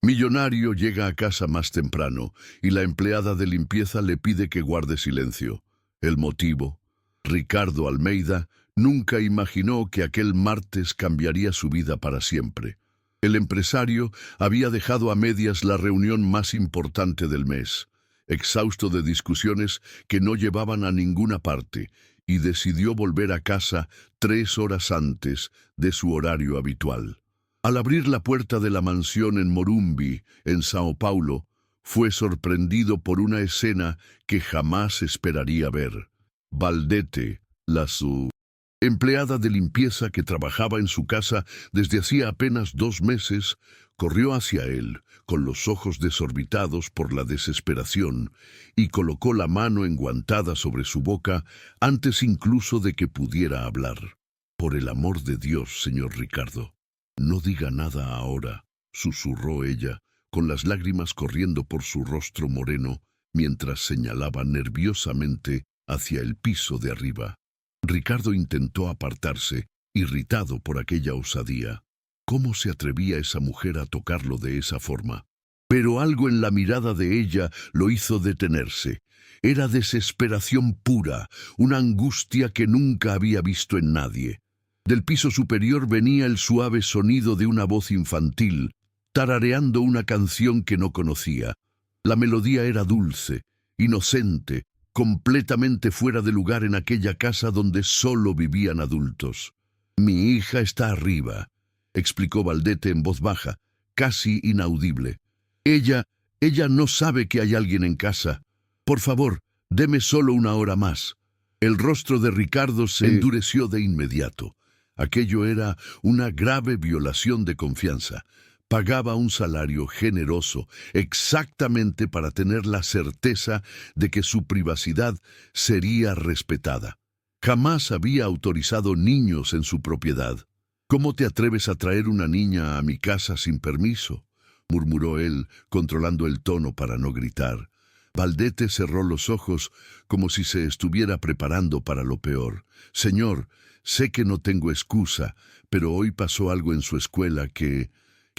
Millonario llega a casa más temprano y la empleada de limpieza le pide que guarde silencio. El motivo: Ricardo Almeida nunca imaginó que aquel martes cambiaría su vida para siempre. El empresario había dejado a medias la reunión más importante del mes, exhausto de discusiones que no llevaban a ninguna parte, y decidió volver a casa 3 horas antes de su horario habitual. Al abrir la puerta de la mansión en Morumbi, en Sao Paulo, fue sorprendido por una escena que jamás esperaría ver. Valdete, su empleada de limpieza que trabajaba en su casa desde hacía apenas 2 meses, corrió hacia él, con los ojos desorbitados por la desesperación, y colocó la mano enguantada sobre su boca antes incluso de que pudiera hablar. «Por el amor de Dios, señor Ricardo, no diga nada ahora», susurró ella, con las lágrimas corriendo por su rostro moreno, mientras señalaba nerviosamente hacia el piso de arriba. Ricardo intentó apartarse, irritado por aquella osadía. ¿Cómo se atrevía esa mujer a tocarlo de esa forma? Pero algo en la mirada de ella lo hizo detenerse. Era desesperación pura, una angustia que nunca había visto en nadie. Del piso superior venía el suave sonido de una voz infantil, tarareando una canción que no conocía. La melodía era dulce, inocente, completamente fuera de lugar en aquella casa donde solo vivían adultos. «Mi hija está arriba», explicó Valdete en voz baja, casi inaudible. Ella no sabe que hay alguien en casa. Por favor, deme solo 1 hora más». El rostro de Ricardo se endureció de inmediato. Aquello era una grave violación de confianza. Pagaba un salario generoso exactamente para tener la certeza de que su privacidad sería respetada. Jamás había autorizado niños en su propiedad. «¿Cómo te atreves a traer una niña a mi casa sin permiso?», murmuró él, controlando el tono para no gritar. Valdete cerró los ojos como si se estuviera preparando para lo peor. «Señor, sé que no tengo excusa, pero hoy pasó algo en su escuela que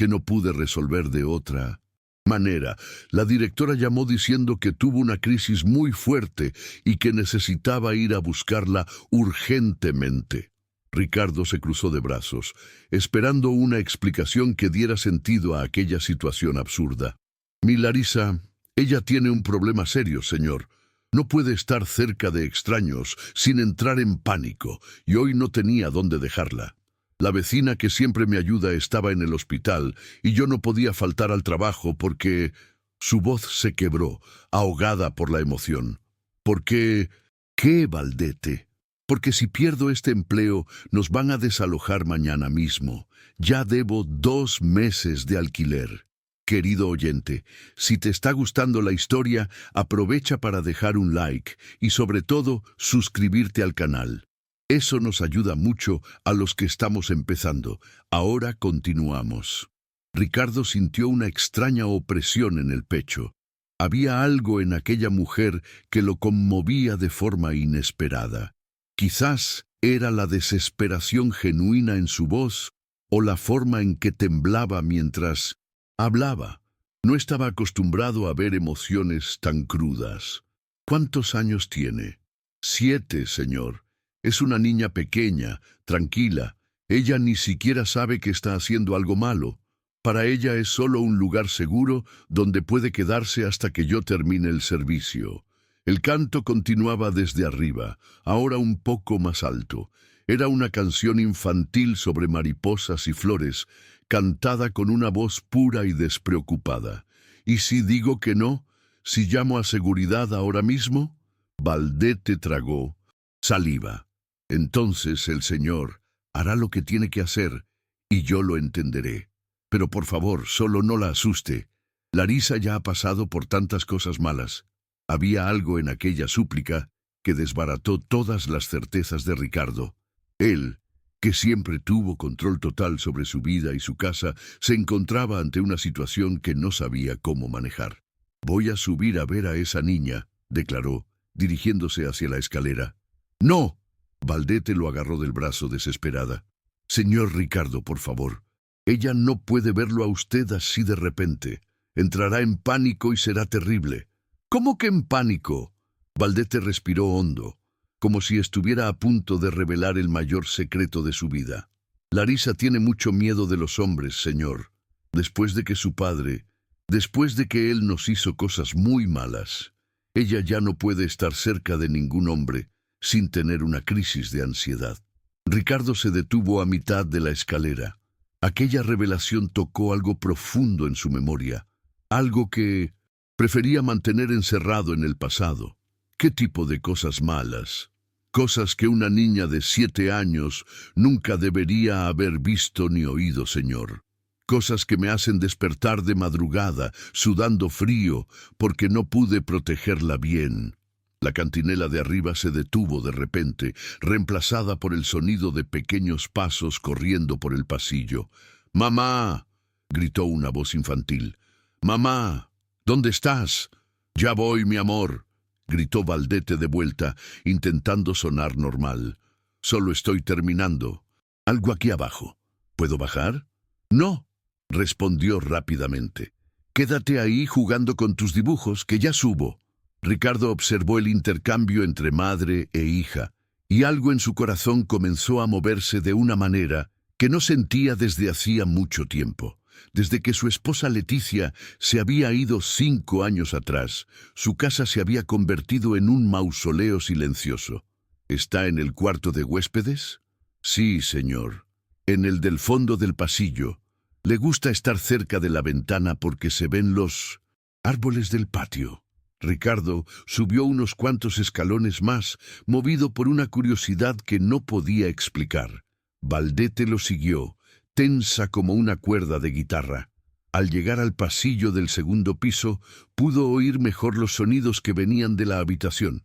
no pude resolver de otra manera. La directora llamó diciendo que tuvo una crisis muy fuerte y que necesitaba ir a buscarla urgentemente». Ricardo se cruzó de brazos, esperando una explicación que diera sentido a aquella situación absurda. «Mi Larisa, ella tiene un problema serio, señor. No puede estar cerca de extraños sin entrar en pánico, y hoy no tenía dónde dejarla. La vecina que siempre me ayuda estaba en el hospital y yo no podía faltar al trabajo porque...». Su voz se quebró, ahogada por la emoción. «¿Por qué? ¿Qué, Valdete?» «Porque si pierdo este empleo, nos van a desalojar mañana mismo. Ya debo 2 meses de alquiler». Querido oyente, si te está gustando la historia, aprovecha para dejar un like y sobre todo suscribirte al canal. Eso nos ayuda mucho a los que estamos empezando. Ahora continuamos. Ricardo sintió una extraña opresión en el pecho. Había algo en aquella mujer que lo conmovía de forma inesperada. Quizás era la desesperación genuina en su voz o la forma en que temblaba mientras hablaba. No estaba acostumbrado a ver emociones tan crudas. «¿Cuántos años tiene?» «7, señor. Es una niña pequeña, tranquila. Ella ni siquiera sabe que está haciendo algo malo. Para ella es solo un lugar seguro donde puede quedarse hasta que yo termine el servicio». El canto continuaba desde arriba, ahora un poco más alto. Era una canción infantil sobre mariposas y flores, cantada con una voz pura y despreocupada. «¿Y si digo que no? ¿Si llamo a seguridad ahora mismo?» Valdete tragó saliva. «Entonces el señor hará lo que tiene que hacer y yo lo entenderé. Pero por favor, solo no la asuste. Larisa ya ha pasado por tantas cosas malas». Había algo en aquella súplica que desbarató todas las certezas de Ricardo. Él, que siempre tuvo control total sobre su vida y su casa, se encontraba ante una situación que no sabía cómo manejar. «Voy a subir a ver a esa niña», declaró, dirigiéndose hacia la escalera. «¡No!». Valdete lo agarró del brazo desesperada. «Señor Ricardo, por favor, Ella no puede verlo a usted así de repente. Entrará en pánico y será terrible. ¿Cómo que en pánico? Valdete respiró hondo, como si estuviera a punto de revelar el mayor secreto de su vida. Larisa tiene mucho miedo de los hombres, señor. Después de que él nos hizo cosas muy malas, ella ya no puede estar cerca de ningún hombre sin tener una crisis de ansiedad. Ricardo se detuvo a mitad de la escalera. Aquella revelación tocó algo profundo en su memoria, algo que prefería mantener encerrado en el pasado. ¿Qué tipo de cosas malas? Cosas que una niña de 7 años nunca debería haber visto ni oído, señor. Cosas que me hacen despertar de madrugada, sudando frío, porque no pude protegerla bien. La cantinela de arriba se detuvo de repente, reemplazada por el sonido de pequeños pasos corriendo por el pasillo. «¡Mamá!», gritó una voz infantil. «¡Mamá! ¿Dónde estás?» «Ya voy, mi amor», gritó Valdete de vuelta, intentando sonar normal. «Solo estoy terminando. Algo aquí abajo. ¿Puedo bajar?» «No», respondió rápidamente. «Quédate ahí jugando con tus dibujos, que ya subo». Ricardo observó el intercambio entre madre e hija, y algo en su corazón comenzó a moverse de una manera que no sentía desde hacía mucho tiempo. Desde que su esposa Leticia se había ido 5 años atrás, su casa se había convertido en un mausoleo silencioso. ¿Está en el cuarto de huéspedes? Sí, señor. En el del fondo del pasillo. Le gusta estar cerca de la ventana porque se ven los árboles del patio. Ricardo subió unos cuantos escalones más, movido por una curiosidad que no podía explicar. Valdete lo siguió, tensa como una cuerda de guitarra. Al llegar al pasillo del segundo piso, pudo oír mejor los sonidos que venían de la habitación.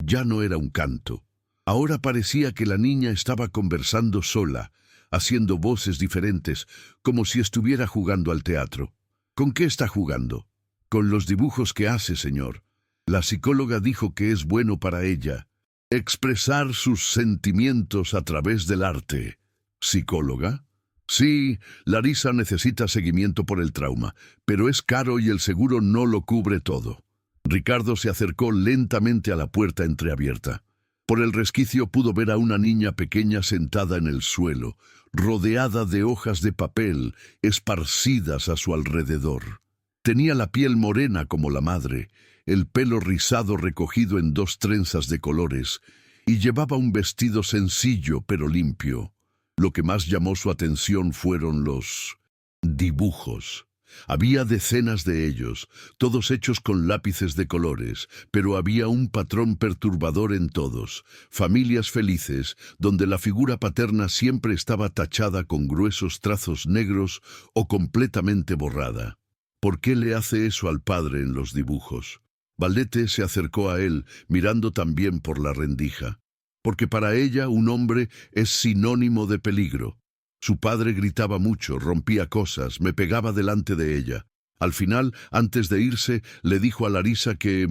Ya no era un canto. Ahora parecía que la niña estaba conversando sola, haciendo voces diferentes, como si estuviera jugando al teatro. ¿Con qué está jugando? Con los dibujos que hace, señor. La psicóloga dijo que es bueno para ella expresar sus sentimientos a través del arte. ¿Psicóloga? Sí, Larisa necesita seguimiento por el trauma, pero es caro y el seguro no lo cubre todo. Ricardo se acercó lentamente a la puerta entreabierta. Por el resquicio pudo ver a una niña pequeña sentada en el suelo, rodeada de hojas de papel esparcidas a su alrededor. Tenía la piel morena como la madre, el pelo rizado recogido en 2 trenzas de colores, y llevaba un vestido sencillo pero limpio. Lo que más llamó su atención fueron los dibujos. Había decenas de ellos, todos hechos con lápices de colores, pero había un patrón perturbador en todos: familias felices, donde la figura paterna siempre estaba tachada con gruesos trazos negros o completamente borrada. ¿Por qué le hace eso al padre en los dibujos? Valdete se acercó a él, mirando también por la rendija. Porque para ella un hombre es sinónimo de peligro. Su padre gritaba mucho, rompía cosas, me pegaba delante de ella. Al final, antes de irse, le dijo a Larisa que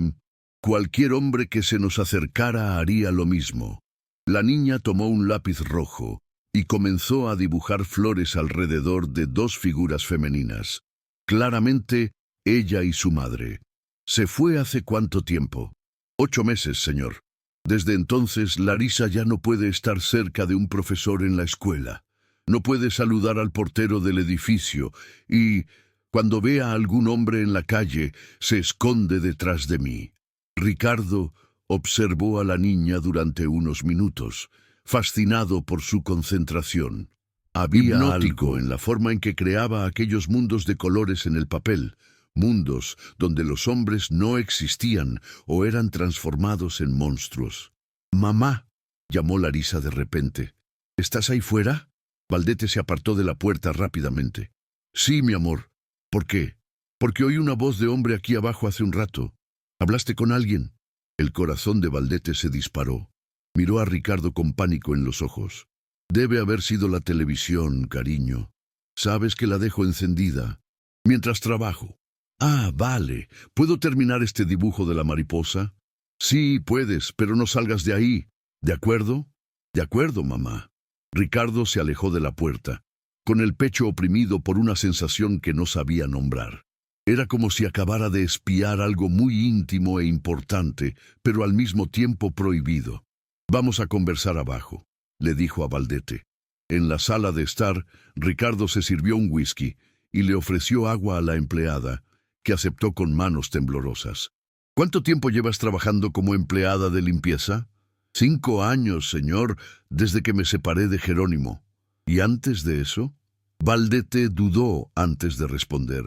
cualquier hombre que se nos acercara haría lo mismo. La niña tomó un lápiz rojo y comenzó a dibujar flores alrededor de 2 figuras femeninas. Claramente, ella y su madre. ¿Se fue hace cuánto tiempo? 8 meses, señor. Desde entonces, Larisa ya no puede estar cerca de un profesor en la escuela. No puede saludar al portero del edificio y, cuando ve a algún hombre en la calle, se esconde detrás de mí. Ricardo observó a la niña durante unos minutos, fascinado por su concentración. Había algo en la forma en que creaba aquellos mundos de colores en el papel, mundos donde los hombres no existían o eran transformados en monstruos. «Mamá», llamó Larisa de repente. «¿Estás ahí fuera?» Valdete se apartó de la puerta rápidamente. «Sí, mi amor». «¿Por qué?» «Porque oí una voz de hombre aquí abajo hace un rato. ¿Hablaste con alguien?» El corazón de Valdete se disparó. Miró a Ricardo con pánico en los ojos. «Debe haber sido la televisión, cariño. Sabes que la dejo encendida mientras trabajo». «Ah, vale. ¿Puedo terminar este dibujo de la mariposa?» «Sí, puedes, pero no salgas de ahí. ¿De acuerdo?» «De acuerdo, mamá». Ricardo se alejó de la puerta. con el pecho oprimido por una sensación que no sabía nombrar. Era como si acabara de espiar algo muy íntimo e importante, pero al mismo tiempo prohibido. «Vamos a conversar abajo», le dijo a Valdete. En la sala de estar, Ricardo se sirvió un whisky y le ofreció agua a la empleada, que aceptó con manos temblorosas. «¿Cuánto tiempo llevas trabajando como empleada de limpieza?» «5 años, señor, desde que me separé de Jerónimo». «¿Y antes de eso?» Valdete dudó antes de responder.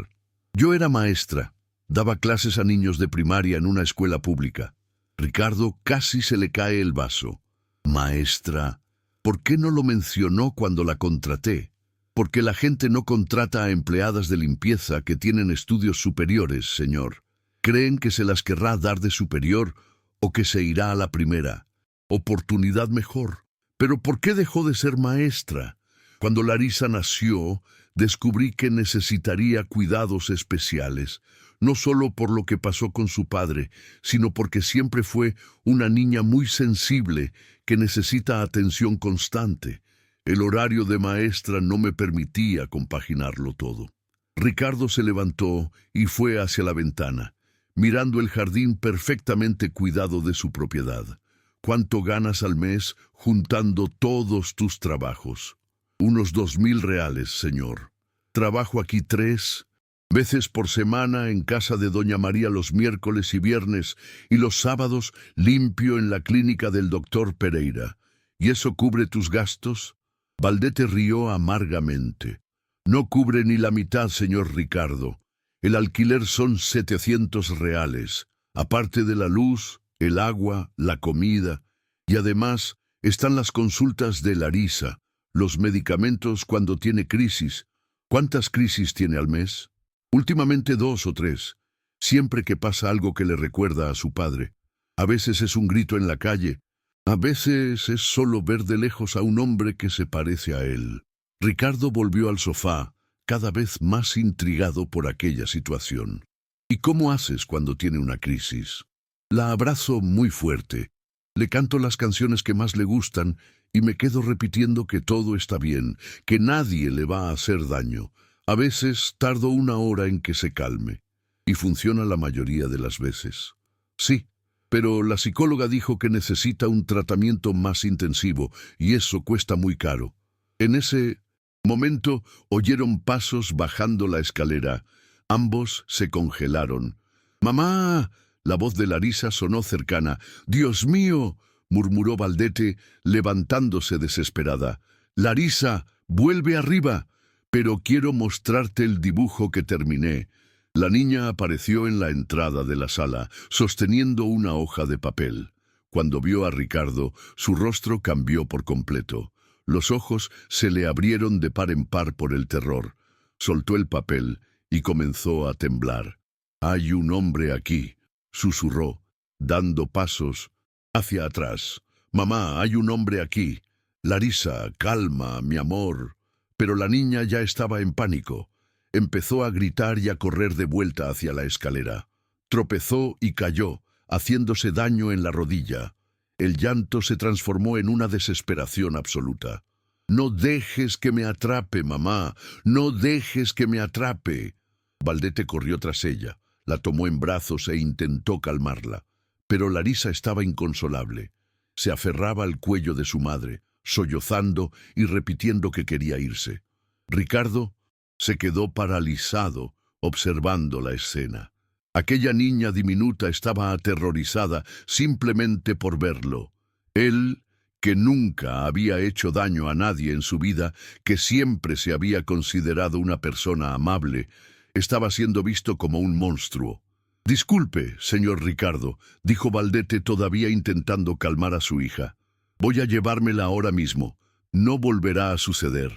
«Yo era maestra. Daba clases a niños de primaria en una escuela pública». Ricardo casi se le cae el vaso. «Maestra, ¿por qué no lo mencionó cuando la contraté?» «Porque la gente no contrata a empleadas de limpieza que tienen estudios superiores, señor. Creen que se las querrá dar de superior o que se irá a la primera. Oportunidad mejor. Pero ¿por qué dejó de ser maestra? Cuando Larisa nació, descubrí que necesitaría cuidados especiales, no solo por lo que pasó con su padre, sino porque siempre fue una niña muy sensible que necesita atención constante. El horario de maestra no me permitía compaginarlo todo». Ricardo se levantó y fue hacia la ventana, mirando el jardín perfectamente cuidado de su propiedad. «¿Cuánto ganas al mes juntando todos tus trabajos?» «Unos 2.000 reales, señor. Trabajo aquí 3 veces por semana en casa de doña María los miércoles y viernes, y los sábados limpio en la clínica del doctor Pereira. ¿Y eso cubre tus gastos?» Valdete rió amargamente. «No cubre ni la mitad, señor Ricardo. El alquiler son 700 reales, aparte de la luz, el agua, la comida, y además están las consultas de Larisa, los medicamentos cuando tiene crisis». «¿Cuántas crisis tiene al mes?» «Últimamente 2 o 3, siempre que pasa algo que le recuerda a su padre. A veces es un grito en la calle, a veces es solo ver de lejos a un hombre que se parece a él». Ricardo volvió al sofá, cada vez más intrigado por aquella situación. «¿Y cómo haces cuando tiene una crisis?» «La abrazo muy fuerte, le canto las canciones que más le gustan y me quedo repitiendo que todo está bien, que nadie le va a hacer daño. A veces tardo 1 hora en que se calme, y funciona la mayoría de las veces». «Sí, pero la psicóloga dijo que necesita un tratamiento más intensivo y eso cuesta muy caro». En ese momento oyeron pasos bajando la escalera. Ambos se congelaron. «¡Mamá!». La voz de Larisa sonó cercana. «¡Dios mío!», murmuró Valdete, levantándose desesperada. «Larisa, vuelve arriba. Pero quiero mostrarte el dibujo que terminé». La niña apareció en la entrada de la sala, sosteniendo una hoja de papel. Cuando vio a Ricardo, su rostro cambió por completo. Los ojos se le abrieron de par en par por el terror. Soltó el papel y comenzó a temblar. «Hay un hombre aquí», susurró, dando pasos hacia atrás. «Mamá, hay un hombre aquí». «Larisa, calma, mi amor». Pero la niña ya estaba en pánico. Empezó a gritar y a correr de vuelta hacia la escalera. Tropezó y cayó, haciéndose daño en la rodilla. El llanto se transformó en una desesperación absoluta. «No dejes que me atrape, mamá. No dejes que me atrape». Valdete corrió tras ella, la tomó en brazos e intentó calmarla. Pero Larisa estaba inconsolable. Se aferraba al cuello de su madre, sollozando y repitiendo que quería irse. Ricardo se quedó paralizado, observando la escena. Aquella niña diminuta estaba aterrorizada simplemente por verlo. Él, que nunca había hecho daño a nadie en su vida, que siempre se había considerado una persona amable, estaba siendo visto como un monstruo. «Disculpe, señor Ricardo», dijo Valdete todavía intentando calmar a su hija. «Voy a llevármela ahora mismo. No volverá a suceder».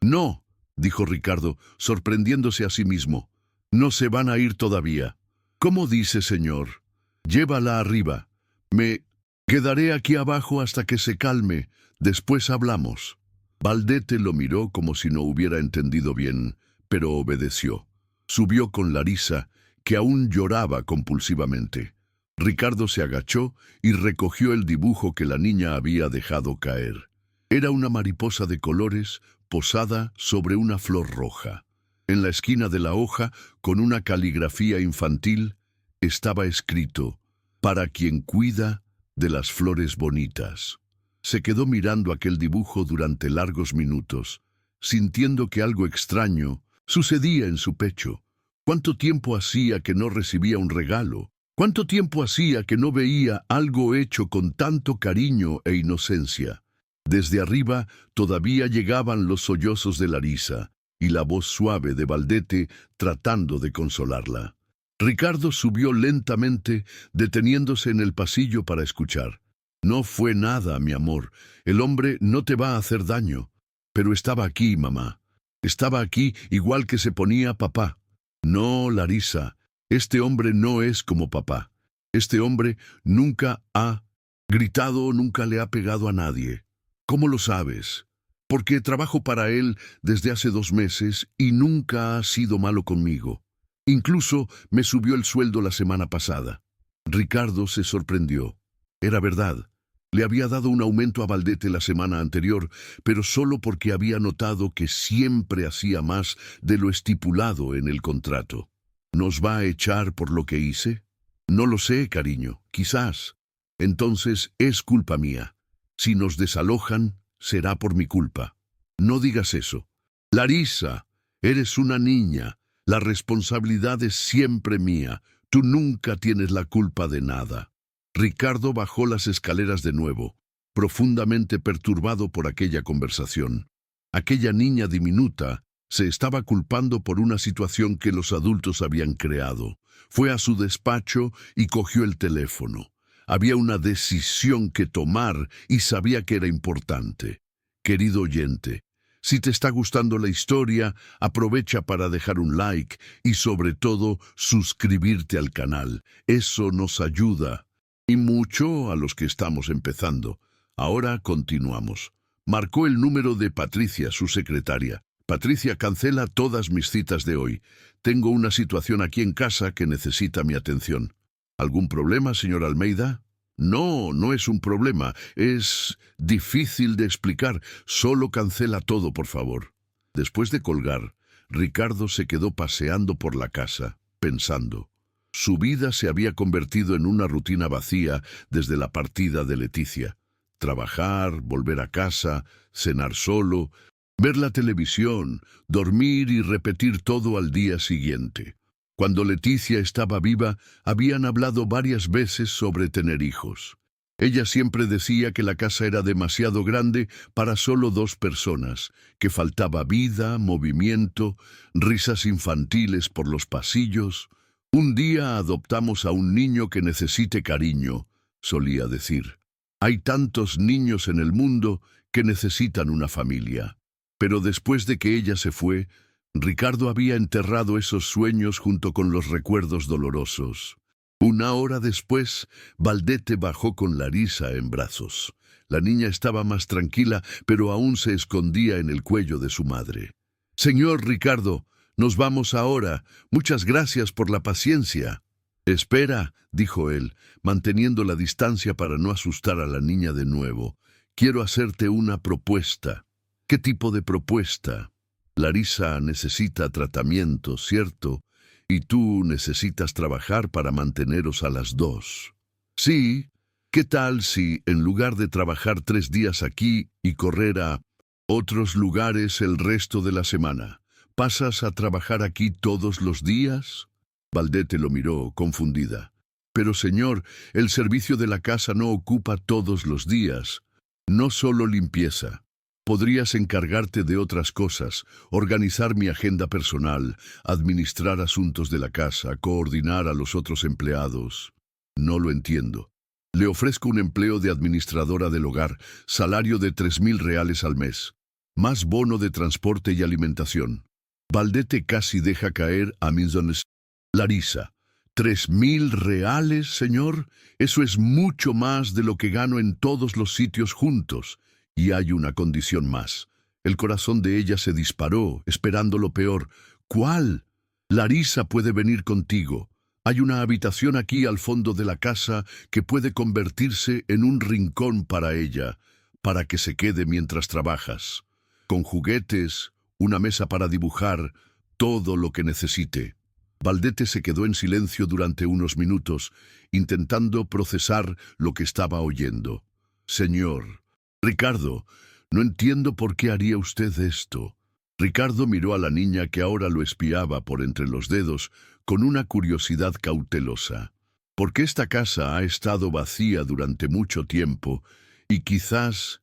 «No», dijo Ricardo, sorprendiéndose a sí mismo. «No se van a ir todavía». «¿Cómo dice, señor?» «Llévala arriba. Me quedaré aquí abajo hasta que se calme. Después hablamos». Valdete lo miró como si no hubiera entendido bien, pero obedeció. Subió con Larisa, que aún lloraba compulsivamente. Ricardo se agachó y recogió el dibujo que la niña había dejado caer. Era una mariposa de colores posada sobre una flor roja. En la esquina de la hoja, con una caligrafía infantil, estaba escrito: «Para quien cuida de las flores bonitas». Se quedó mirando aquel dibujo durante largos minutos, sintiendo que algo extraño sucedía en su pecho. ¿Cuánto tiempo hacía que no recibía un regalo? ¿Cuánto tiempo hacía que no veía algo hecho con tanto cariño e inocencia? Desde arriba todavía llegaban los sollozos de Larisa y la voz suave de Valdete tratando de consolarla. Ricardo subió lentamente, deteniéndose en el pasillo para escuchar. «No fue nada, mi amor. El hombre no te va a hacer daño. Pero estaba aquí, mamá. Estaba aquí igual que se ponía papá». «No, Larisa, este hombre no es como papá. Este hombre nunca ha gritado, nunca le ha pegado a nadie». «¿Cómo lo sabes?» «Porque trabajo para él desde hace 2 meses y nunca ha sido malo conmigo. Incluso me subió el sueldo la semana pasada». Ricardo se sorprendió. Era verdad. Le había dado un aumento a Valdete la semana anterior, pero solo porque había notado que siempre hacía más de lo estipulado en el contrato. ¿Nos va a echar por lo que hice? No lo sé, cariño, quizás. Entonces es culpa mía. Si nos desalojan, será por mi culpa. No digas eso. Larisa, eres una niña. La responsabilidad es siempre mía. Tú nunca tienes la culpa de nada. Ricardo bajó las escaleras de nuevo, profundamente perturbado por aquella conversación. Aquella niña diminuta se estaba culpando por una situación que los adultos habían creado. Fue a su despacho y cogió el teléfono. Había una decisión que tomar y sabía que era importante. Querido oyente, si te está gustando la historia, aprovecha para dejar un like y sobre todo suscribirte al canal. Eso nos ayuda. Y mucho a los que estamos empezando. Ahora continuamos. Marcó el número de Patricia, su secretaria. «Patricia, cancela todas mis citas de hoy. Tengo una situación aquí en casa que necesita mi atención». «¿Algún problema, señor Almeida?» «No, no es un problema. Es difícil de explicar. Solo cancela todo, por favor». Después de colgar, Ricardo se quedó paseando por la casa, pensando. Su vida se había convertido en una rutina vacía desde la partida de Leticia. Trabajar, volver a casa, cenar solo, ver la televisión, dormir y repetir todo al día siguiente. Cuando Leticia estaba viva, habían hablado varias veces sobre tener hijos. Ella siempre decía que la casa era demasiado grande para solo 2 personas, que faltaba vida, movimiento, risas infantiles por los pasillos. «Un día adoptamos a un niño que necesite cariño», solía decir. «Hay tantos niños en el mundo que necesitan una familia». Pero después de que ella se fue, Ricardo había enterrado esos sueños junto con los recuerdos dolorosos. 1 hora después, Valdete bajó con Larisa en brazos. La niña estaba más tranquila, pero aún se escondía en el cuello de su madre. «Señor Ricardo, nos vamos ahora. Muchas gracias por la paciencia». «Espera», dijo él, manteniendo la distancia para no asustar a la niña de nuevo. «Quiero hacerte una propuesta». «¿Qué tipo de propuesta?» «Larisa necesita tratamiento, ¿cierto? Y tú necesitas trabajar para manteneros a las 2. «Sí. ¿Qué tal si, en lugar de trabajar 3 días aquí y correr a otros lugares el resto de la semana, pasas a trabajar aquí todos los días?» Valdete lo miró, confundida. «Pero señor, el servicio de la casa no ocupa todos los días. No solo limpieza. Podrías encargarte de otras cosas, organizar mi agenda personal, administrar asuntos de la casa, coordinar a los otros empleados». «No lo entiendo». «Le ofrezco un empleo de administradora del hogar, salario de 3.000 reales al mes, más bono de transporte y alimentación». Valdete casi deja caer a millones. «Larisa, 3.000 reales, señor. Eso es mucho más de lo que gano en todos los sitios juntos. Y hay una condición más». El corazón de ella se disparó, esperando lo peor. «¿Cuál?» «Larisa puede venir contigo. Hay una habitación aquí al fondo de la casa que puede convertirse en un rincón para ella, para que se quede mientras trabajas. con juguetes, una mesa para dibujar, todo lo que necesite. Valdete se quedó en silencio durante unos minutos, intentando procesar lo que estaba oyendo. Señor, Ricardo, no entiendo por qué haría usted esto. Ricardo miró a la niña que ahora lo espiaba por entre los dedos con una curiosidad cautelosa. Porque esta casa ha estado vacía durante mucho tiempo y quizás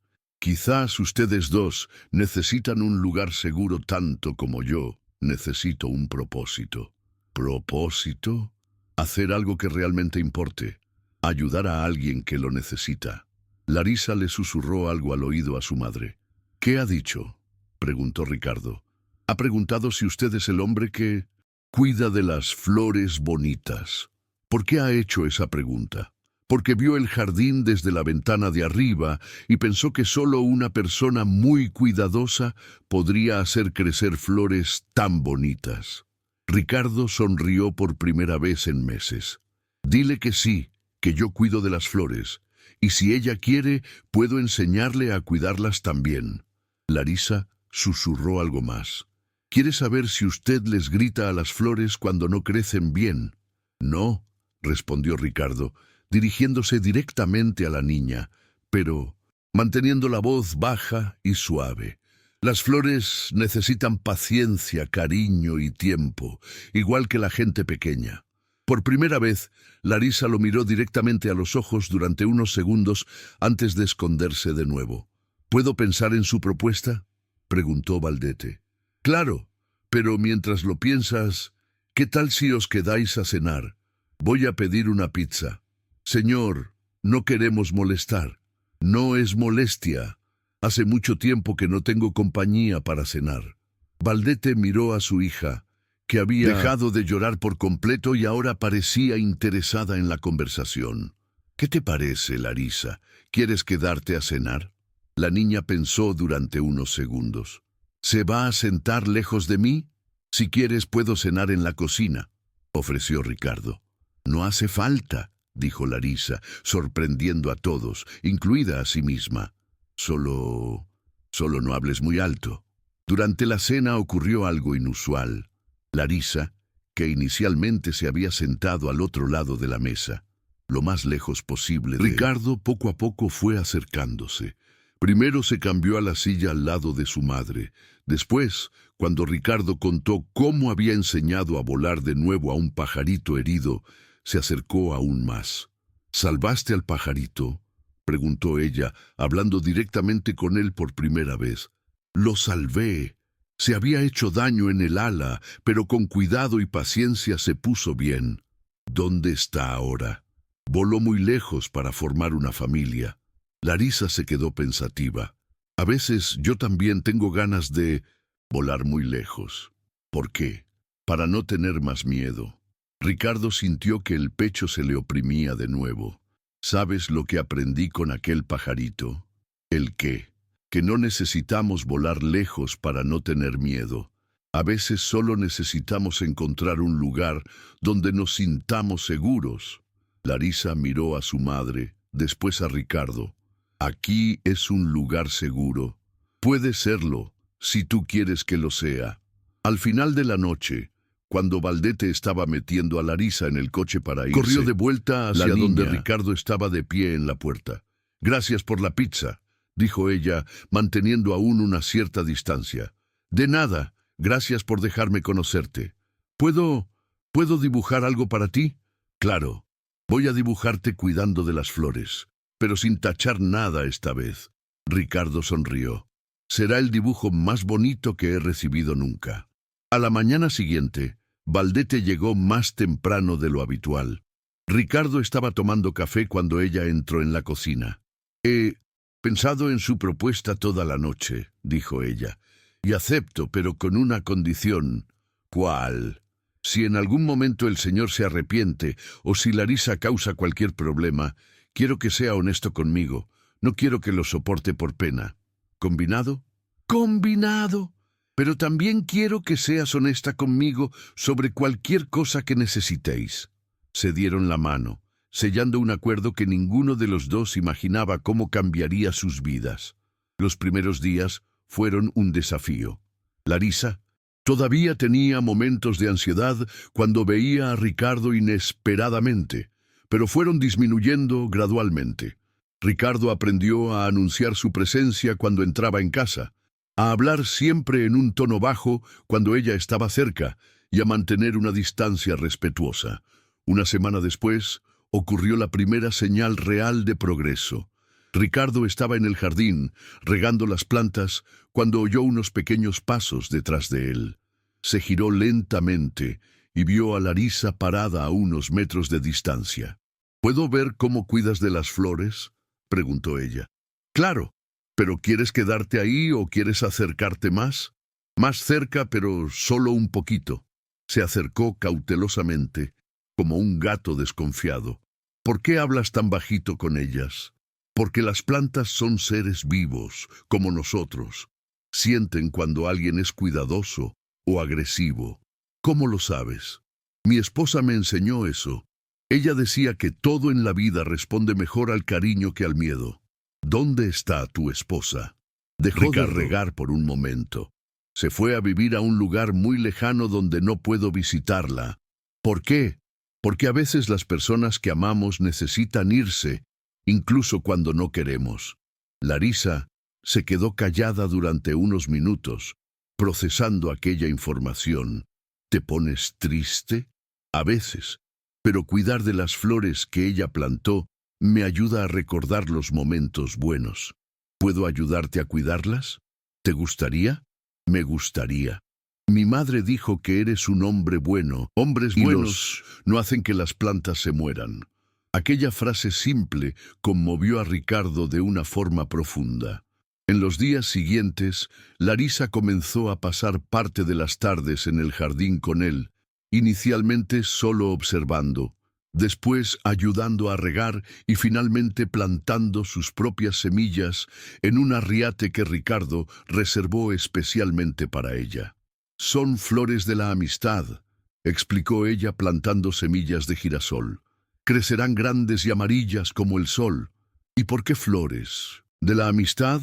ustedes dos necesitan un lugar seguro tanto como yo necesito un propósito. ¿Propósito? Hacer algo que realmente importe. Ayudar a alguien que lo necesita. Larisa le susurró algo al oído a su madre. ¿Qué ha dicho?, preguntó Ricardo. Ha preguntado si usted es el hombre que cuida de las flores bonitas. ¿Por qué ha hecho esa pregunta? Porque vio el jardín desde la ventana de arriba y pensó que solo una persona muy cuidadosa podría hacer crecer flores tan bonitas. Ricardo sonrió por primera vez en meses. Dile que sí, que yo cuido de las flores, y si ella quiere, puedo enseñarle a cuidarlas también. Larisa susurró algo más. ¿Quiere saber si usted les grita a las flores cuando no crecen bien? No, respondió Ricardo, dirigiéndose directamente a la niña, pero manteniendo la voz baja y suave. Las flores necesitan paciencia, cariño y tiempo, igual que la gente pequeña. Por primera vez, Larisa lo miró directamente a los ojos durante unos segundos antes de esconderse de nuevo. ¿Puedo pensar en su propuesta?, preguntó Valdete. Claro, pero mientras lo piensas, ¿qué tal si os quedáis a cenar? Voy a pedir una pizza. Señor, no queremos molestar. No es molestia. Hace mucho tiempo que no tengo compañía para cenar. Valdete miró a su hija, que había dejado de llorar por completo y ahora parecía interesada en la conversación. ¿Qué te parece, Larisa? ¿Quieres quedarte a cenar? La niña pensó durante unos segundos. ¿Se va a sentar lejos de mí? Si quieres puedo cenar en la cocina, ofreció Ricardo. No hace falta, dijo Larisa, sorprendiendo a todos, incluida a sí misma. Solo no hables muy alto. Durante la cena ocurrió algo inusual. Larisa, que inicialmente se había sentado al otro lado de la mesa, lo más lejos posible de Ricardo, poco a poco fue acercándose. Primero se cambió a la silla al lado de su madre. Después, cuando Ricardo contó cómo había enseñado a volar de nuevo a un pajarito herido, se acercó aún más. ¿Salvaste al pajarito?, preguntó ella, hablando directamente con él por primera vez. Lo salvé. Se había hecho daño en el ala, pero con cuidado y paciencia se puso bien. ¿Dónde está ahora? Voló muy lejos para formar una familia. Larisa se quedó pensativa. A veces yo también tengo ganas de volar muy lejos. ¿Por qué? Para no tener más miedo. Ricardo sintió que el pecho se le oprimía de nuevo. ¿Sabes lo que aprendí con aquel pajarito? ¿El qué? Que no necesitamos volar lejos para no tener miedo. A veces solo necesitamos encontrar un lugar donde nos sintamos seguros. Larisa miró a su madre, después a Ricardo. Aquí es un lugar seguro. Puede serlo, si tú quieres que lo sea. Al final de la noche, cuando Valdete estaba metiendo a Larisa en el coche para irse, corrió de vuelta hacia donde Ricardo estaba de pie en la puerta. «Gracias por la pizza», dijo ella, manteniendo aún una cierta distancia. «De nada, gracias por dejarme conocerte. ¿Puedo dibujar algo para ti?» «Claro, voy a dibujarte cuidando de las flores, pero sin tachar nada esta vez». Ricardo sonrió. «Será el dibujo más bonito que he recibido nunca». A la mañana siguiente, Valdete llegó más temprano de lo habitual. Ricardo estaba tomando café cuando ella entró en la cocina. «He pensado en su propuesta toda la noche», dijo ella, «y acepto, pero con una condición». «¿Cuál?» «Si en algún momento el señor se arrepiente o si Larisa causa cualquier problema, quiero que sea honesto conmigo. No quiero que lo soporte por pena. ¿Combinado?» «Combinado. Pero también quiero que seas honesta conmigo sobre cualquier cosa que necesitéis». Se dieron la mano, sellando un acuerdo que ninguno de los dos imaginaba cómo cambiaría sus vidas. Los primeros días fueron un desafío. Larisa todavía tenía momentos de ansiedad cuando veía a Ricardo inesperadamente, pero fueron disminuyendo gradualmente. Ricardo aprendió a anunciar su presencia cuando entraba en casa, a hablar siempre en un tono bajo cuando ella estaba cerca y a mantener una distancia respetuosa. Una semana después, ocurrió la primera señal real de progreso. Ricardo estaba en el jardín, regando las plantas, cuando oyó unos pequeños pasos detrás de él. Se giró lentamente y vio a Larisa parada a unos metros de distancia. ¿Puedo ver cómo cuidas de las flores?, preguntó ella. Claro, pero ¿quieres quedarte ahí o quieres acercarte más? Más cerca, pero solo un poquito. Se acercó cautelosamente, como un gato desconfiado. ¿Por qué hablas tan bajito con ellas? Porque las plantas son seres vivos, como nosotros. Sienten cuando alguien es cuidadoso o agresivo. ¿Cómo lo sabes? Mi esposa me enseñó eso. Ella decía que todo en la vida responde mejor al cariño que al miedo. ¿Dónde está tu esposa? Dejó de regar por un momento. Se fue a vivir a un lugar muy lejano donde no puedo visitarla. ¿Por qué? Porque a veces las personas que amamos necesitan irse, incluso cuando no queremos. Larisa se quedó callada durante unos minutos, procesando aquella información. ¿Te pones triste? A veces. Pero cuidar de las flores que ella plantó me ayuda a recordar los momentos buenos. ¿Puedo ayudarte a cuidarlas? ¿Te gustaría? Me gustaría. Mi madre dijo que eres un hombre bueno. Hombres buenos no hacen que las plantas se mueran. Aquella frase simple conmovió a Ricardo de una forma profunda. En los días siguientes, Larisa comenzó a pasar parte de las tardes en el jardín con él, inicialmente solo observando, después ayudando a regar y finalmente plantando sus propias semillas en un arriate que Ricardo reservó especialmente para ella. Son flores de la amistad, explicó ella plantando semillas de girasol. Crecerán grandes y amarillas como el sol. ¿Y por qué flores? ¿De la amistad?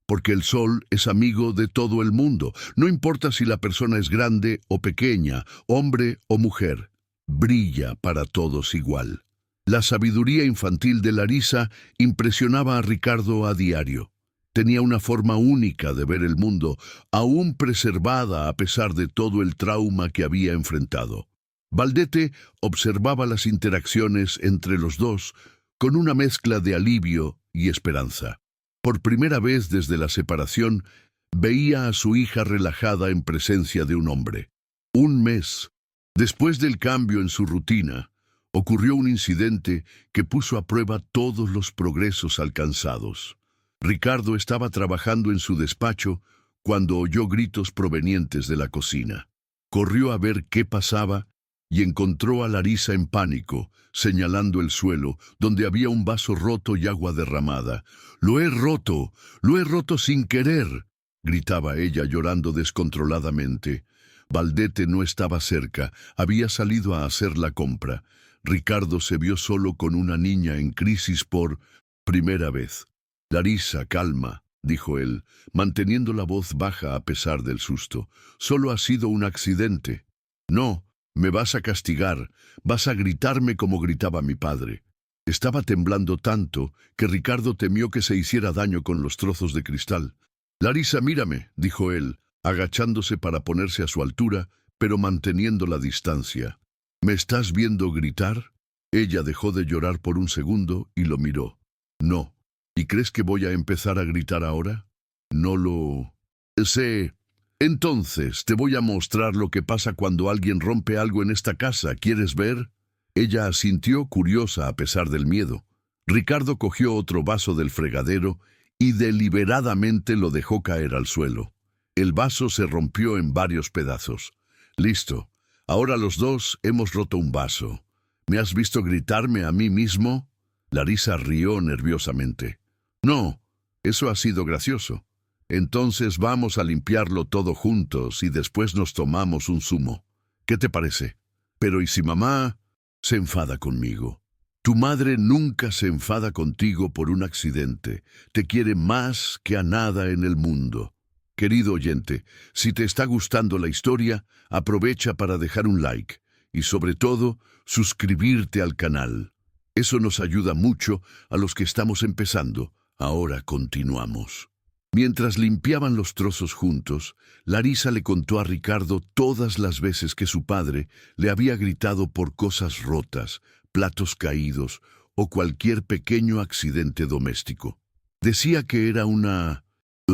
Porque el sol es amigo de todo el mundo. No importa si la persona es grande o pequeña, hombre o mujer. Brilla para todos igual. La sabiduría infantil de Larisa impresionaba a Ricardo a diario. Tenía una forma única de ver el mundo, aún preservada a pesar de todo el trauma que había enfrentado. Valdete observaba las interacciones entre los dos con una mezcla de alivio y esperanza. Por primera vez desde la separación, veía a su hija relajada en presencia de un hombre. Un mes después del cambio en su rutina, ocurrió un incidente que puso a prueba todos los progresos alcanzados. Ricardo estaba trabajando en su despacho cuando oyó gritos provenientes de la cocina. Corrió a ver qué pasaba y encontró a Larisa en pánico, señalando el suelo, donde había un vaso roto y agua derramada. Lo he roto sin querer», gritaba ella llorando descontroladamente. Valdete no estaba cerca, había salido a hacer la compra. Ricardo se vio solo con una niña en crisis por primera vez. «Larisa, calma», dijo él, manteniendo la voz baja a pesar del susto. «Solo ha sido un accidente». «No, me vas a castigar, vas a gritarme como gritaba mi padre». Estaba temblando tanto que Ricardo temió que se hiciera daño con los trozos de cristal. «Larisa, mírame», dijo él, agachándose para ponerse a su altura, pero manteniendo la distancia. «¿Me estás viendo gritar?» Ella dejó de llorar por un segundo y lo miró. «No. ¿Y crees que voy a empezar a gritar ahora?» «No lo sé. Entonces, te voy a mostrar lo que pasa cuando alguien rompe algo en esta casa. ¿Quieres ver?» Ella asintió, curiosa a pesar del miedo. Ricardo cogió otro vaso del fregadero y deliberadamente lo dejó caer al suelo. El vaso se rompió en varios pedazos. «Listo. Ahora los dos hemos roto un vaso. ¿Me has visto gritarme a mí mismo?» Larisa rió nerviosamente. «No, eso ha sido gracioso. Entonces vamos a limpiarlo todo juntos y después nos tomamos un zumo. ¿Qué te parece? Pero ¿y si mamá se enfada conmigo?» «Tu madre nunca se enfada contigo por un accidente. Te quiere más que a nada en el mundo». Querido oyente, si te está gustando la historia, aprovecha para dejar un like y sobre todo, suscribirte al canal. Eso nos ayuda mucho a los que estamos empezando. Ahora continuamos. Mientras limpiaban los trozos juntos, Larisa le contó a Ricardo todas las veces que su padre le había gritado por cosas rotas, platos caídos o cualquier pequeño accidente doméstico. Decía que era una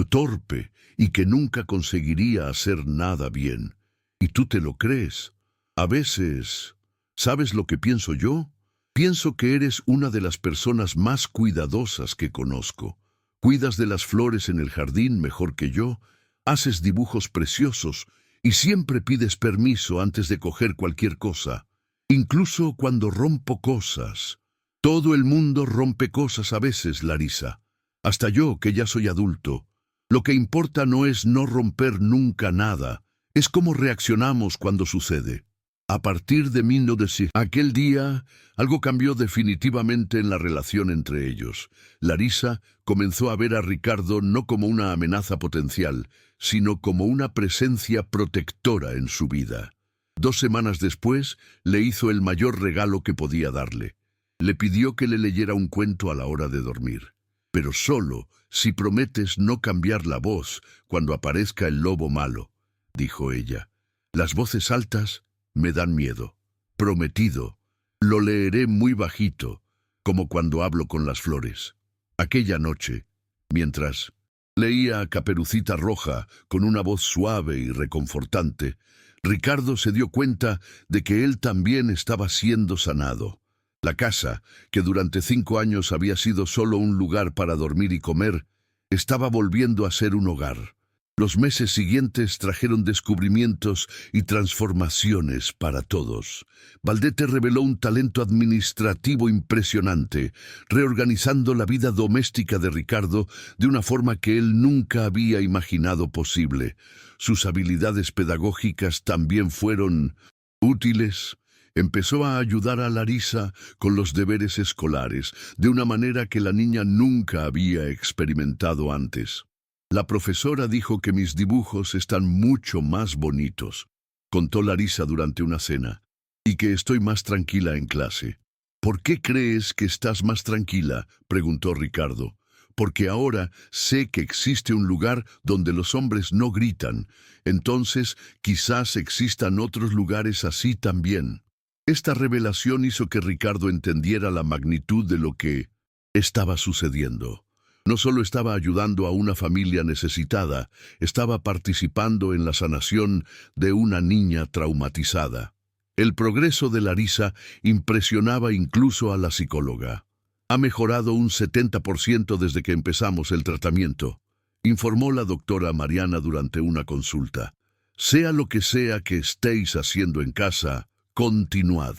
torpe y que nunca conseguiría hacer nada bien. ¿Y tú te lo crees? A veces, ¿sabes lo que pienso yo? Pienso que eres una de las personas más cuidadosas que conozco. Cuidas de las flores en el jardín mejor que yo, haces dibujos preciosos y siempre pides permiso antes de coger cualquier cosa. Incluso cuando rompo cosas. Todo el mundo rompe cosas a veces, Larisa. Hasta yo, que ya soy adulto. Lo que importa no es no romper nunca nada, es cómo reaccionamos cuando sucede. A partir de 1900, aquel día, algo cambió definitivamente en la relación entre ellos. Larisa comenzó a ver a Ricardo no como una amenaza potencial, sino como una presencia protectora en su vida. 2 semanas después, le hizo el mayor regalo que podía darle. Le pidió que le leyera un cuento a la hora de dormir. Pero solo si prometes no cambiar la voz cuando aparezca el lobo malo, dijo ella. Las voces altas me dan miedo. Prometido, lo leeré muy bajito, como cuando hablo con las flores. Aquella noche, mientras leía a Caperucita Roja con una voz suave y reconfortante, Ricardo se dio cuenta de que él también estaba siendo sanado. La casa, que durante 5 años había sido solo un lugar para dormir y comer, estaba volviendo a ser un hogar. Los meses siguientes trajeron descubrimientos y transformaciones para todos. Valdete reveló un talento administrativo impresionante, reorganizando la vida doméstica de Ricardo de una forma que él nunca había imaginado posible. Sus habilidades pedagógicas también fueron útiles. Empezó a ayudar a Larisa con los deberes escolares, de una manera que la niña nunca había experimentado antes. La profesora dijo que mis dibujos están mucho más bonitos, contó Larisa durante una cena, y que estoy más tranquila en clase. ¿Por qué crees que estás más tranquila?, preguntó Ricardo. Porque ahora sé que existe un lugar donde los hombres no gritan, entonces quizás existan otros lugares así también. Esta revelación hizo que Ricardo entendiera la magnitud de lo que estaba sucediendo. No solo estaba ayudando a una familia necesitada, estaba participando en la sanación de una niña traumatizada. El progreso de Larisa impresionaba incluso a la psicóloga. Ha mejorado un 70% desde que empezamos el tratamiento, informó la doctora Mariana durante una consulta. Sea lo que sea que estéis haciendo en casa, continuad.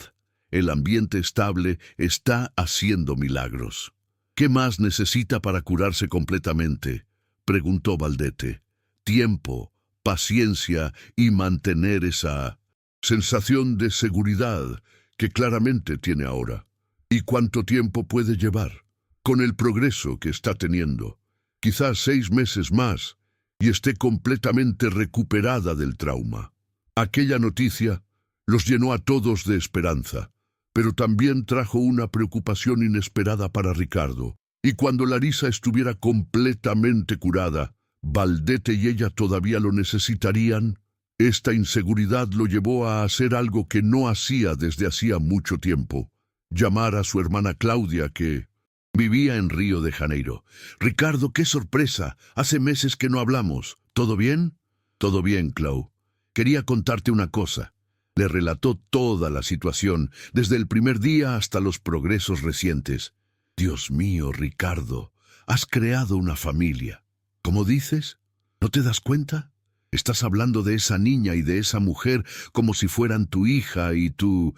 El ambiente estable está haciendo milagros. ¿Qué más necesita para curarse completamente?, preguntó Valdete. Tiempo, paciencia y mantener esa sensación de seguridad que claramente tiene ahora. ¿Y cuánto tiempo puede llevar? Con el progreso que está teniendo, quizás 6 meses más, y esté completamente recuperada del trauma. Aquella noticia los llenó a todos de esperanza, pero también trajo una preocupación inesperada para Ricardo. Y cuando Larisa estuviera completamente curada, ¿Valdete y ella todavía lo necesitarían? Esta inseguridad lo llevó a hacer algo que no hacía desde hacía mucho tiempo: llamar a su hermana Claudia, que vivía en Río de Janeiro. «Ricardo, qué sorpresa. Hace meses que no hablamos. ¿Todo bien?» «Todo bien, Clau. Quería contarte una cosa». Le relató toda la situación, desde el primer día hasta los progresos recientes. «Dios mío, Ricardo, has creado una familia. ¿Cómo dices? ¿No te das cuenta? Estás hablando de esa niña y de esa mujer como si fueran tu hija y tu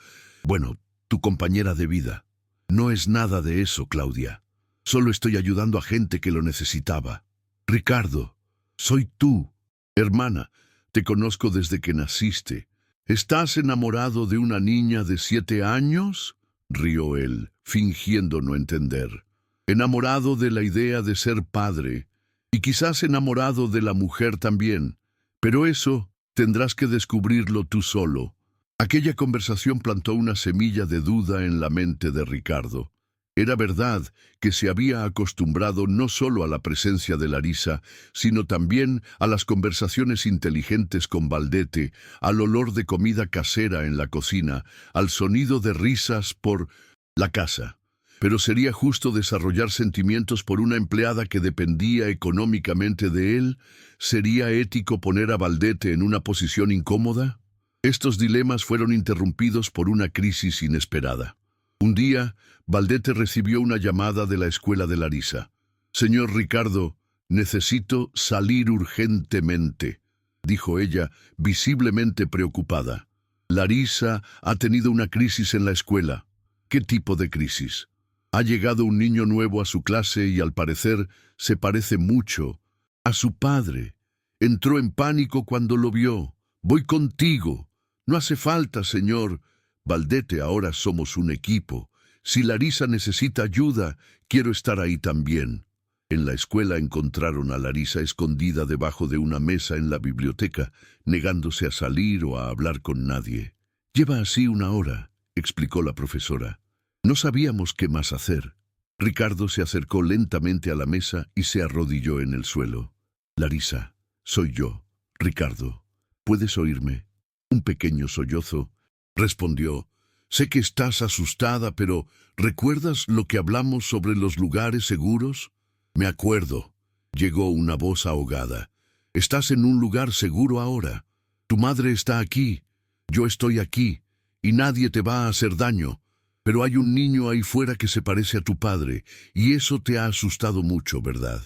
compañera de vida. No es nada de eso, Claudia. Solo estoy ayudando a gente que lo necesitaba. Ricardo, soy tú, hermana. Te conozco desde que naciste. ¿Estás enamorado de una niña de 7 años?» rió él, fingiendo no entender. «Enamorado de la idea de ser padre. Y quizás enamorado de la mujer también. Pero eso tendrás que descubrirlo tú solo. Aquella conversación plantó una semilla de duda en la mente de Ricardo. Era verdad que se había acostumbrado no solo a la presencia de Larisa, sino también a las conversaciones inteligentes con Valdete, al olor de comida casera en la cocina, al sonido de risas por la casa. Pero sería justo desarrollar sentimientos por una empleada que dependía económicamente de él. ¿Sería ético poner a Valdete en una posición incómoda? Estos dilemas fueron interrumpidos por una crisis inesperada. Un día, Valdete recibió una llamada de la escuela de Larisa. «Señor Ricardo, necesito salir urgentemente», dijo ella, visiblemente preocupada. «Larisa ha tenido una crisis en la escuela». «¿Qué tipo de crisis?» «Ha llegado un niño nuevo a su clase y al parecer se parece mucho a su padre. Entró en pánico cuando lo vio. Voy contigo». «No hace falta, señor. Valdete, ahora somos un equipo. Si Larisa necesita ayuda, quiero estar ahí también». En la escuela encontraron a Larisa escondida debajo de una mesa en la biblioteca, negándose a salir o a hablar con nadie. «Lleva así una hora», explicó la profesora. «No sabíamos qué más hacer». Ricardo se acercó lentamente a la mesa y se arrodilló en el suelo. «Larisa, soy yo, Ricardo. ¿Puedes oírme?» Un pequeño sollozo. Respondió: «Sé que estás asustada, pero ¿recuerdas lo que hablamos sobre los lugares seguros?» «Me acuerdo», llegó una voz ahogada. «Estás en un lugar seguro ahora. Tu madre está aquí, yo estoy aquí, y nadie te va a hacer daño. Pero hay un niño ahí fuera que se parece a tu padre, y eso te ha asustado mucho, ¿verdad?»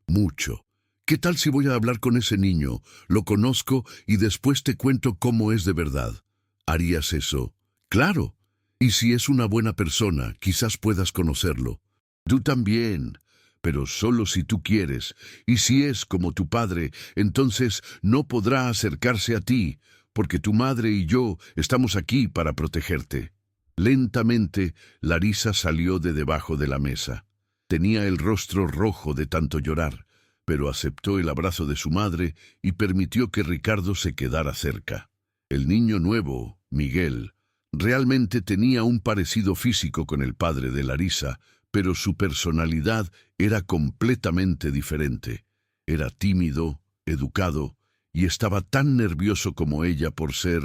«Mucho. ¿Qué tal si voy a hablar con ese niño? Lo conozco y después te cuento cómo es de verdad». «¿Harías eso?» «Claro. Y si es una buena persona, quizás puedas conocerlo». «Tú también. Pero solo si tú quieres. Y si es como tu padre, entonces no podrá acercarse a ti, porque tu madre y yo estamos aquí para protegerte». Lentamente, Larisa salió de debajo de la mesa. Tenía el rostro rojo de tanto llorar, pero aceptó el abrazo de su madre y permitió que Ricardo se quedara cerca. El niño nuevo, Miguel, realmente tenía un parecido físico con el padre de Larisa, pero su personalidad era completamente diferente. Era tímido, educado, y estaba tan nervioso como ella por ser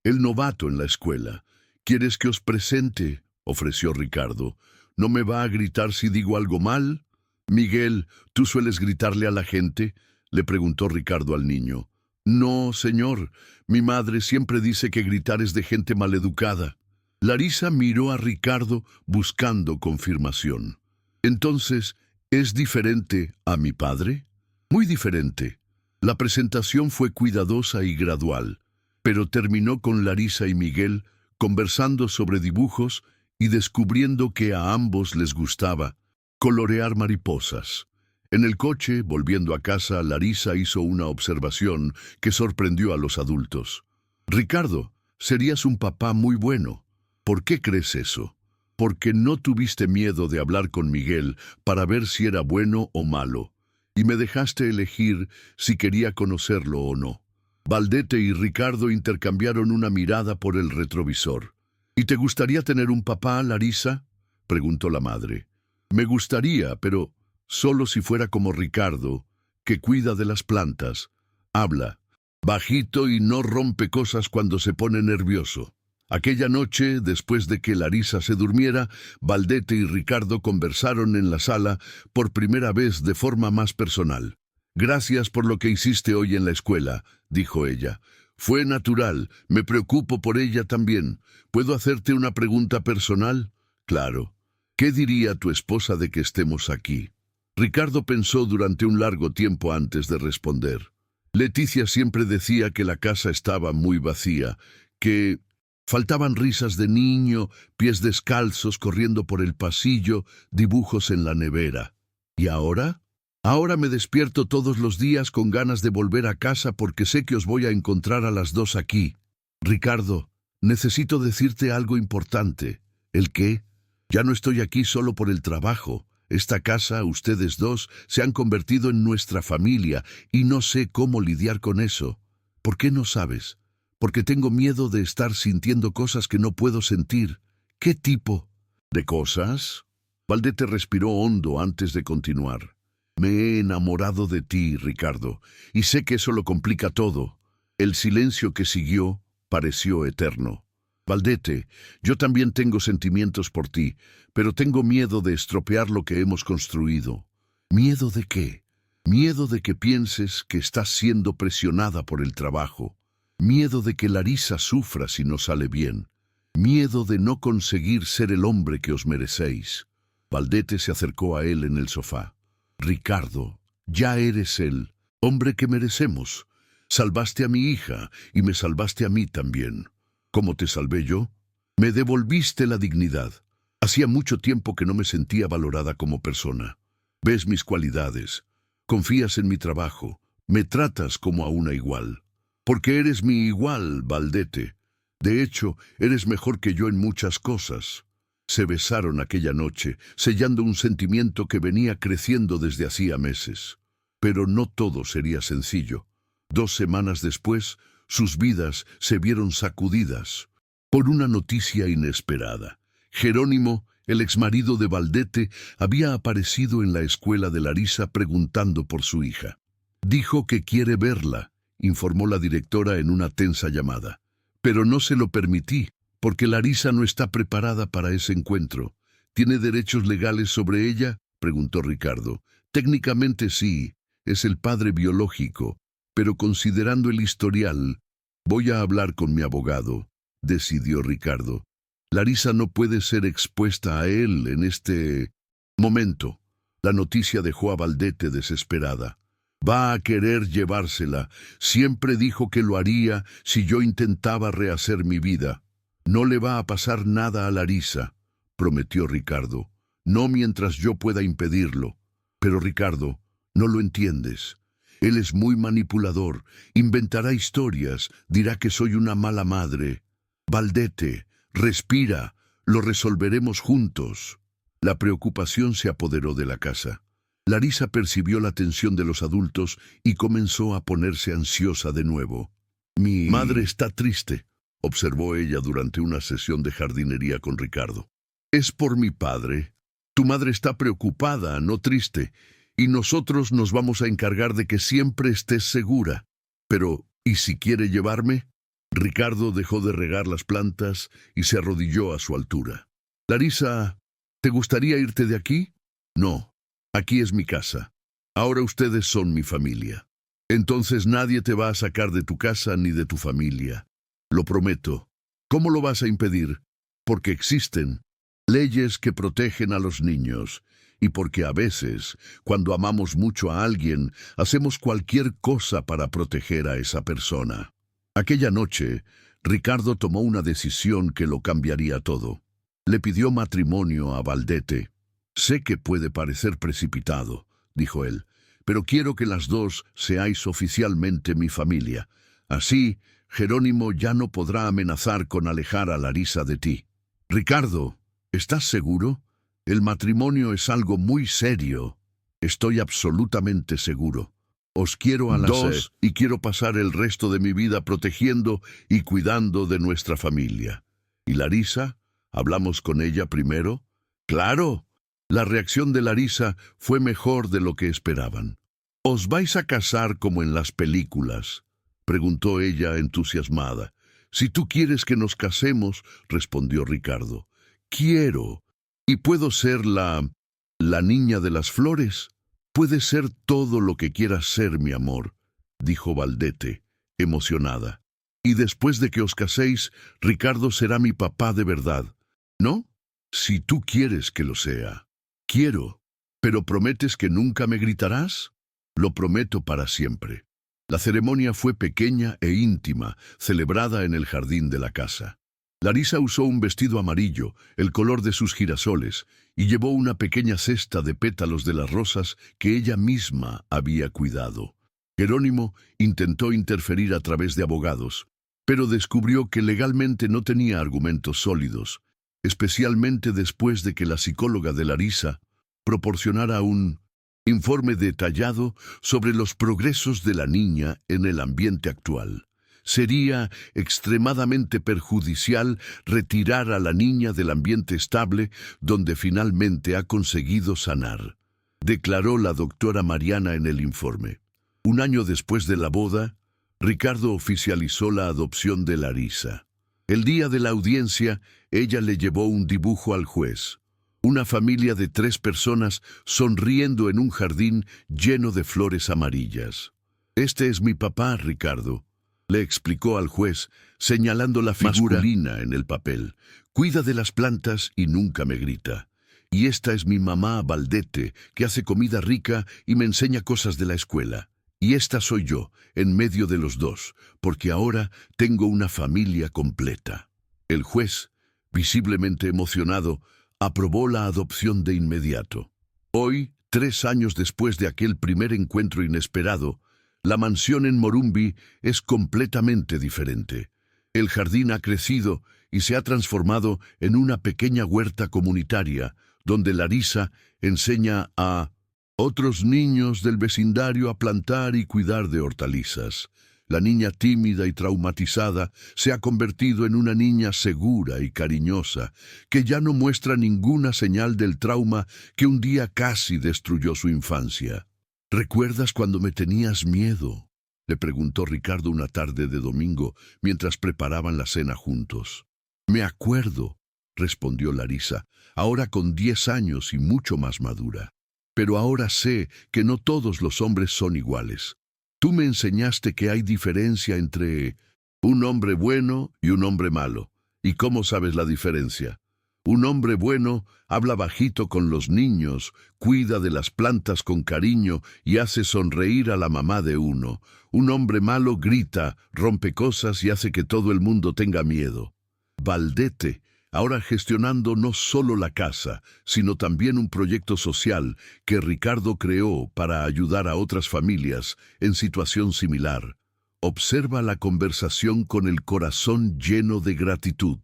el novato en la escuela. «¿Quieres que os presente?», ofreció Ricardo. «¿No me va a gritar si digo algo mal?» «Miguel, ¿tú sueles gritarle a la gente?», le preguntó Ricardo al niño. «No, señor. Mi madre siempre dice que gritar es de gente maleducada». Larisa miró a Ricardo buscando confirmación. «Entonces, ¿es diferente a mi padre?» «Muy diferente». La presentación fue cuidadosa y gradual, pero terminó con Larisa y Miguel conversando sobre dibujos y descubriendo que a ambos les gustaba colorear mariposas. En el coche, volviendo a casa, Larisa hizo una observación que sorprendió a los adultos. «Ricardo, serías un papá muy bueno. ¿Por qué crees eso?» «Porque no tuviste miedo de hablar con Miguel para ver si era bueno o malo, y me dejaste elegir si quería conocerlo o no». Valdete y Ricardo intercambiaron una mirada por el retrovisor. «¿Y te gustaría tener un papá, Larisa?», preguntó la madre. «Me gustaría, pero solo si fuera como Ricardo, que cuida de las plantas. Habla bajito y no rompe cosas cuando se pone nervioso». Aquella noche, después de que Larisa se durmiera, Valdete y Ricardo conversaron en la sala por primera vez de forma más personal. «Gracias por lo que hiciste hoy en la escuela», dijo ella. «Fue natural, me preocupo por ella también. ¿Puedo hacerte una pregunta personal?» «Claro. ¿Qué diría tu esposa de que estemos aquí?» Ricardo pensó durante un largo tiempo antes de responder. Leticia siempre decía que la casa estaba muy vacía, que faltaban risas de niño, pies descalzos corriendo por el pasillo, dibujos en la nevera. ¿Y ahora? «Ahora me despierto todos los días con ganas de volver a casa porque sé que os voy a encontrar a las dos aquí». «Ricardo, necesito decirte algo importante». «¿El qué?» «Ya no estoy aquí solo por el trabajo. Esta casa, ustedes dos, se han convertido en nuestra familia y no sé cómo lidiar con eso. ¿Por qué no sabes? Porque tengo miedo de estar sintiendo cosas que no puedo sentir. ¿Qué tipo de cosas? Valdete respiró hondo antes de continuar. Me he enamorado de ti, Ricardo, y sé que eso lo complica todo. El silencio que siguió pareció eterno. Valdete, yo también tengo sentimientos por ti, pero tengo miedo de estropear lo que hemos construido. ¿Miedo de qué? Miedo de que pienses que estás siendo presionada por el trabajo. Miedo de que Larisa sufra si no sale bien. Miedo de no conseguir ser el hombre que os merecéis. Valdete se acercó a él en el sofá. Ricardo, ya eres el hombre que merecemos. Salvaste a mi hija y me salvaste a mí también. ¿Cómo te salvé yo? Me devolviste la dignidad. Hacía mucho tiempo que no me sentía valorada como persona. Ves mis cualidades, confías en mi trabajo, me tratas como a una igual. Porque eres mi igual, Valdete. De hecho, eres mejor que yo en muchas cosas. Se besaron aquella noche, sellando un sentimiento que venía creciendo desde hacía meses. Pero no todo sería sencillo. 2 semanas después, sus vidas se vieron sacudidas por una noticia inesperada. Jerónimo, el exmarido de Valdete, había aparecido en la escuela de Larisa preguntando por su hija. Dijo que quiere verla, informó la directora en una tensa llamada. Pero no se lo permití, porque Larisa no está preparada para ese encuentro. ¿Tiene derechos legales sobre ella?, preguntó Ricardo. Técnicamente sí, es el padre biológico, pero considerando el historial, voy a hablar con mi abogado, decidió Ricardo. Larisa no puede ser expuesta a él en este momento. La noticia dejó a Valdete desesperada. Va a querer llevársela. Siempre dijo que lo haría si yo intentaba rehacer mi vida. No le va a pasar nada a Larisa, prometió Ricardo. No mientras yo pueda impedirlo. Pero Ricardo, no lo entiendes. Él es muy manipulador, inventará historias, dirá que soy una mala madre. Valdete, respira, lo resolveremos juntos. La preocupación se apoderó de la casa. Larisa percibió la tensión de los adultos y comenzó a ponerse ansiosa de nuevo. Mi madre está triste, observó ella durante una sesión de jardinería con Ricardo. Es por mi padre. Tu madre está preocupada, no triste, y nosotros nos vamos a encargar de que siempre estés segura. Pero, ¿y si quiere llevarme? Ricardo dejó de regar las plantas y se arrodilló a su altura. Larisa, ¿te gustaría irte de aquí? No, aquí es mi casa. Ahora ustedes son mi familia. Entonces nadie te va a sacar de tu casa ni de tu familia. Lo prometo. ¿Cómo lo vas a impedir? Porque existen leyes que protegen a los niños, y porque a veces, cuando amamos mucho a alguien, hacemos cualquier cosa para proteger a esa persona. Aquella noche, Ricardo tomó una decisión que lo cambiaría todo. Le pidió matrimonio a Valdete. Sé que puede parecer precipitado, dijo él, pero quiero que las dos seáis oficialmente mi familia. Así, Jerónimo ya no podrá amenazar con alejar a Larisa de ti. Ricardo, ¿estás seguro? El matrimonio es algo muy serio. Estoy absolutamente seguro. Os quiero a las dos y quiero pasar el resto de mi vida protegiendo y cuidando de nuestra familia. ¿Y Larisa? ¿Hablamos con ella primero? ¡Claro! La reacción de Larisa fue mejor de lo que esperaban. ¿Os vais a casar como en las películas?, preguntó ella entusiasmada. Si tú quieres que nos casemos, respondió Ricardo. Quiero. ¿Y puedo ser la niña de las flores? Puedes ser todo lo que quieras ser, mi amor, dijo Valdete, emocionada. Y después de que os caséis, Ricardo será mi papá de verdad, ¿no? Si tú quieres que lo sea. Quiero. ¿Pero prometes que nunca me gritarás? Lo prometo para siempre. La ceremonia fue pequeña e íntima, celebrada en el jardín de la casa. Larisa usó un vestido amarillo, el color de sus girasoles, y llevó una pequeña cesta de pétalos de las rosas que ella misma había cuidado. Jerónimo intentó interferir a través de abogados, pero descubrió que legalmente no tenía argumentos sólidos, especialmente después de que la psicóloga de Larisa proporcionara un informe detallado sobre los progresos de la niña en el ambiente actual. Sería extremadamente perjudicial retirar a la niña del ambiente estable donde finalmente ha conseguido sanar, declaró la doctora Mariana en el informe. Un año después de la boda, Ricardo oficializó la adopción de Larisa. El día de la audiencia, ella le llevó un dibujo al juez. Una familia de 3 personas sonriendo en un jardín lleno de flores amarillas. «Este es mi papá, Ricardo», le explicó al juez, señalando la figura masculina en el papel. «Cuida de las plantas y nunca me grita. Y esta es mi mamá, Valdete, que hace comida rica y me enseña cosas de la escuela. Y esta soy yo, en medio de los dos, porque ahora tengo una familia completa». El juez, visiblemente emocionado, aprobó la adopción de inmediato. Hoy, 3 años después de aquel primer encuentro inesperado, la mansión en Morumbi es completamente diferente. El jardín ha crecido y se ha transformado en una pequeña huerta comunitaria, donde Larisa enseña a otros niños del vecindario a plantar y cuidar de hortalizas. La niña tímida y traumatizada se ha convertido en una niña segura y cariñosa, que ya no muestra ninguna señal del trauma que un día casi destruyó su infancia. «¿Recuerdas cuando me tenías miedo?», le preguntó Ricardo una tarde de domingo mientras preparaban la cena juntos. «Me acuerdo», respondió Larisa, ahora con 10 años y mucho más madura. «Pero ahora sé que no todos los hombres son iguales. Tú me enseñaste que hay diferencia entre un hombre bueno y un hombre malo. ¿Y cómo sabes la diferencia? Un hombre bueno habla bajito con los niños, cuida de las plantas con cariño y hace sonreír a la mamá de uno. Un hombre malo grita, rompe cosas y hace que todo el mundo tenga miedo». Valdete, ahora gestionando no solo la casa, sino también un proyecto social que Ricardo creó para ayudar a otras familias en situación similar, observa la conversación con el corazón lleno de gratitud.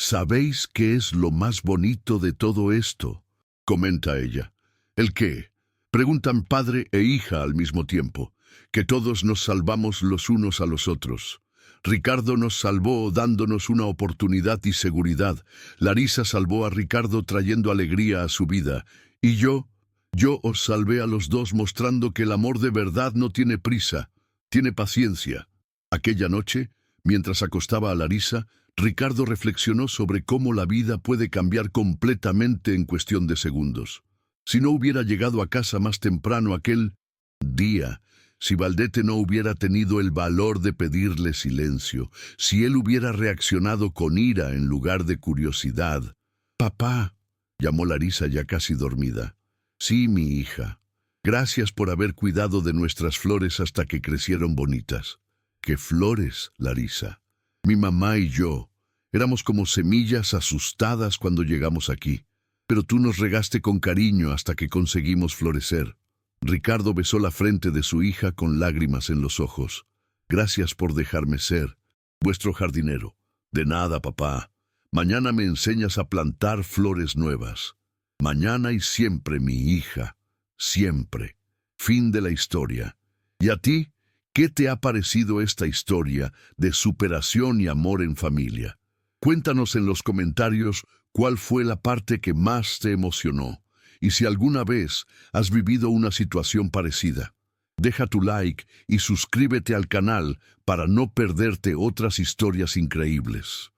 «¿Sabéis qué es lo más bonito de todo esto?», comenta ella. «¿El qué?», preguntan padre e hija al mismo tiempo. «Que todos nos salvamos los unos a los otros. Ricardo nos salvó dándonos una oportunidad y seguridad. Larisa salvó a Ricardo trayendo alegría a su vida. Y yo os salvé a los dos mostrando que el amor de verdad no tiene prisa, tiene paciencia». Aquella noche, mientras acostaba a Larisa, Ricardo reflexionó sobre cómo la vida puede cambiar completamente en cuestión de segundos. Si no hubiera llegado a casa más temprano aquel día, si Valdete no hubiera tenido el valor de pedirle silencio, si él hubiera reaccionado con ira en lugar de curiosidad. «Papá», llamó Larisa ya casi dormida. «Sí, mi hija. Gracias por haber cuidado de nuestras flores hasta que crecieron bonitas». «¿Qué flores, Larisa? Mi mamá y yo éramos como semillas asustadas cuando llegamos aquí, pero tú nos regaste con cariño hasta que conseguimos florecer». Ricardo besó la frente de su hija con lágrimas en los ojos. «Gracias por dejarme ser vuestro jardinero». «De nada, papá. Mañana me enseñas a plantar flores nuevas. Mañana y siempre, mi hija. Siempre». Fin de la historia. ¿Y a ti? ¿Qué te ha parecido esta historia de superación y amor en familia? Cuéntanos en los comentarios cuál fue la parte que más te emocionó. Y si alguna vez has vivido una situación parecida, deja tu like y suscríbete al canal para no perderte otras historias increíbles.